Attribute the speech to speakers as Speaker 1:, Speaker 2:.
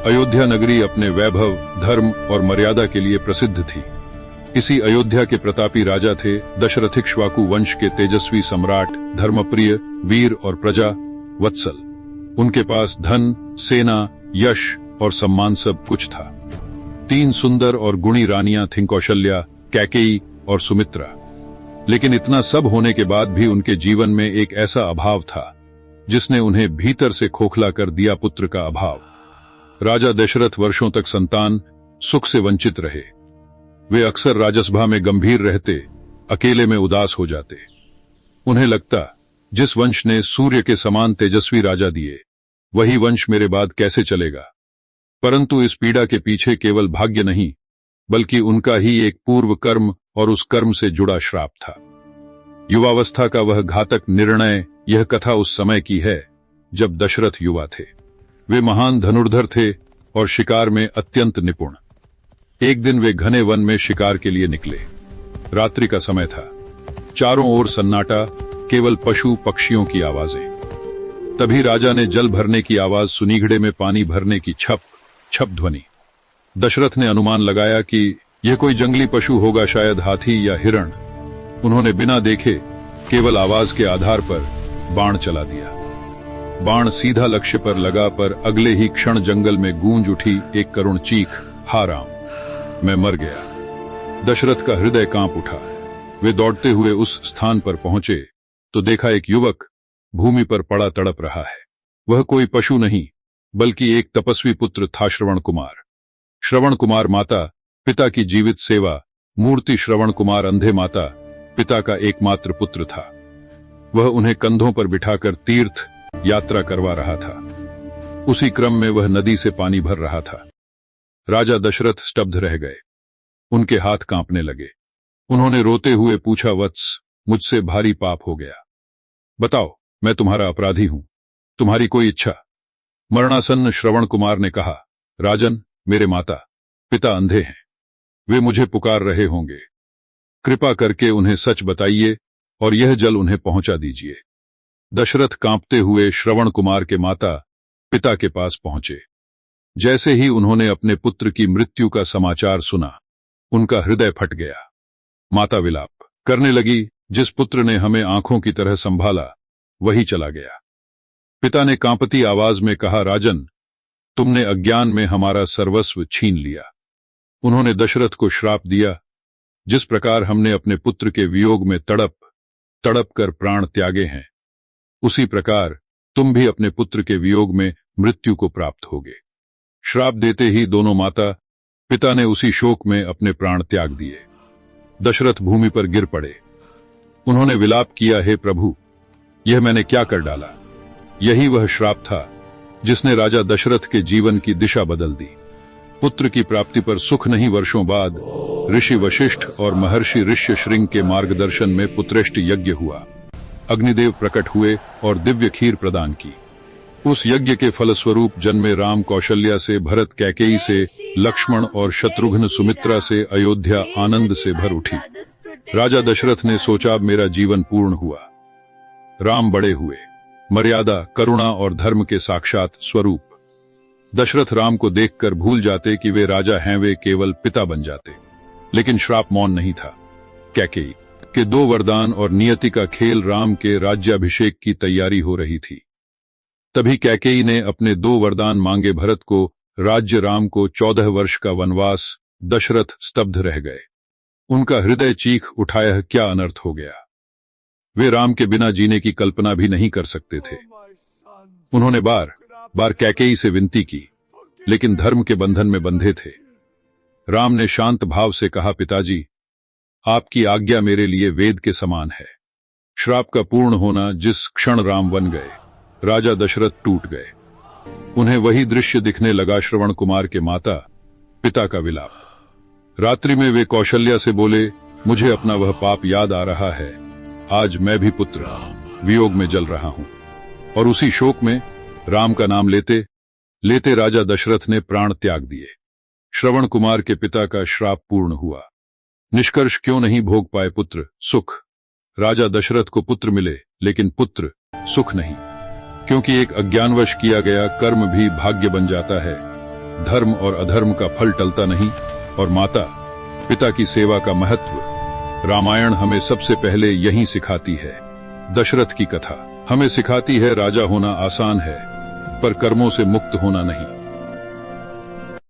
Speaker 1: अयोध्या नगरी अपने वैभव, धर्म और मर्यादा के लिए प्रसिद्ध थी। इसी अयोध्या के प्रतापी राजा थे दशरथिक्ष्वाकु वंश के तेजस्वी सम्राट, धर्मप्रिय, वीर और प्रजा वत्सल। उनके पास धन, सेना, यश और सम्मान सब कुछ था। 3 सुंदर और गुणी रानियां थीं, कौशल्या, कैकेयी और सुमित्रा। लेकिन इतना सब होने के बाद भी उनके जीवन में एक ऐसा अभाव था जिसने उन्हें भीतर से खोखला कर दिया, पुत्र का अभाव। राजा दशरथ वर्षों तक संतान सुख से वंचित रहे। वे अक्सर राजसभा में गंभीर रहते, अकेले में उदास हो जाते। उन्हें लगता, जिस वंश ने सूर्य के समान तेजस्वी राजा दिए, वही वंश मेरे बाद कैसे चलेगा। परंतु इस पीड़ा के पीछे केवल भाग्य नहीं, बल्कि उनका ही एक पूर्व कर्म और उस कर्म से जुड़ा श्राप था। युवावस्था का वह घातक निर्णय। यह कथा उस समय की है जब दशरथ युवा थे। वे महान धनुर्धर थे और शिकार में अत्यंत निपुण। एक दिन वे घने वन में शिकार के लिए निकले। रात्रि का समय था। चारों ओर सन्नाटा, केवल पशु पक्षियों की आवाजें। तभी राजा ने जल भरने की आवाज सुनी, घड़े में पानी भरने की छप छप ध्वनि। दशरथ ने अनुमान लगाया कि यह कोई जंगली पशु होगा, शायद हाथी या हिरण। उन्होंने बिना देखे, केवल आवाज के आधार पर बाण चला दिया। बाण सीधा लक्ष्य पर लगा, पर अगले ही क्षण जंगल में गूंज उठी एक करुण चीख, हा राम, मैं मर गया। दशरथ का हृदय कांप उठा। वे दौड़ते हुए उस स्थान पर पहुंचे तो देखा एक युवक भूमि पर पड़ा तड़प रहा है। वह कोई पशु नहीं, बल्कि एक तपस्वी पुत्र था, श्रवण कुमार। श्रवण कुमार माता पिता की जीवित सेवा, मूर्ति श्रवण कुमार अंधे माता पिता का एकमात्र पुत्र था। वह उन्हें कंधों पर बिठाकर तीर्थ यात्रा करवा रहा था। उसी क्रम में वह नदी से पानी भर रहा था। राजा दशरथ स्तब्ध रह गए। उनके हाथ कांपने लगे। उन्होंने रोते हुए पूछा, वत्स, मुझसे भारी पाप हो गया। बताओ, मैं तुम्हारा अपराधी हूं। तुम्हारी कोई इच्छा? मरणासन्न श्रवण कुमार ने कहा, राजन, मेरे माता पिता अंधे हैं। वे मुझे पुकार रहे होंगे। कृपा करके उन्हें सच बताइए और यह जल उन्हें पहुंचा दीजिए। दशरथ कांपते हुए श्रवण कुमार के माता पिता के पास पहुंचे। जैसे ही उन्होंने अपने पुत्र की मृत्यु का समाचार सुना, उनका हृदय फट गया। माता विलाप करने लगी, जिस पुत्र ने हमें आंखों की तरह संभाला, वही चला गया। पिता ने कांपती आवाज में कहा, राजन, तुमने अज्ञान में हमारा सर्वस्व छीन लिया। उन्होंने दशरथ को श्राप दिया, जिस प्रकार हमने अपने पुत्र के वियोग में तड़प तड़प कर प्राण त्यागे हैं, उसी प्रकार तुम भी अपने पुत्र के वियोग में मृत्यु को प्राप्त होगे। श्राप देते ही दोनों माता पिता ने उसी शोक में अपने प्राण त्याग दिए। दशरथ भूमि पर गिर पड़े। उन्होंने विलाप किया, हे प्रभु, यह मैंने क्या कर डाला। यही वह श्राप था जिसने राजा दशरथ के जीवन की दिशा बदल दी। पुत्र की प्राप्ति पर सुख नहीं, वर्षों बाद ऋषि वशिष्ठ और महर्षि ऋष्यशृंग के मार्गदर्शन में पुत्रेष्टि यज्ञ हुआ। अग्निदेव प्रकट हुए और दिव्य खीर प्रदान की। उस यज्ञ के फलस्वरूप जन्मे राम कौशल्या से, भरत कैकेयी से, लक्ष्मण और शत्रुघ्न सुमित्रा से, अयोध्या आनंद से भर उठी। राजा दशरथ ने सोचा, अब मेरा जीवन पूर्ण हुआ। राम बड़े हुए, मर्यादा, करुणा और धर्म के साक्षात स्वरूप। दशरथ राम को देखकर भूल जाते कि वे राजा हैं, वे केवल पिता बन जाते। लेकिन श्राप मौन नहीं था। कैकेयी के 2 वरदान और नियति का खेल, राम के राज्याभिषेक की तैयारी हो रही थी। तभी कैकेयी ने अपने 2 वरदान मांगे, भरत को राज्य, राम को 14 वर्ष का वनवास। दशरथ स्तब्ध रह गए। उनका हृदय चीख उठा, यह क्या अनर्थ हो गया। वे राम के बिना जीने की कल्पना भी नहीं कर सकते थे। उन्होंने बार बार कैकेयी से विनती की, लेकिन धर्म के बंधन में बंधे थे। राम ने शांत भाव से कहा, पिताजी, आपकी आज्ञा मेरे लिए वेद के समान है। श्राप का पूर्ण होना। जिस क्षण राम वन गए, राजा दशरथ टूट गए। उन्हें वही दृश्य दिखने लगा, श्रवण कुमार के माता पिता का विलाप। रात्रि में वे कौशल्या से बोले, मुझे अपना वह पाप याद आ रहा है। आज मैं भी पुत्र वियोग में जल रहा हूं। और उसी शोक में राम का नाम लेते लेते राजा दशरथ ने प्राण त्याग दिए। श्रवण कुमार के पिता का श्राप पूर्ण हुआ। निष्कर्ष, क्यों नहीं भोग पाए पुत्र सुख। राजा दशरथ को पुत्र मिले, लेकिन पुत्र सुख नहीं, क्योंकि एक अज्ञानवश किया गया कर्म भी भाग्य बन जाता है। धर्म और अधर्म का फल टलता नहीं, और माता पिता की सेवा का महत्व रामायण हमें सबसे पहले यही सिखाती है। दशरथ की कथा हमें सिखाती है राजा होना आसान है, पर कर्मों से मुक्त होना नहीं।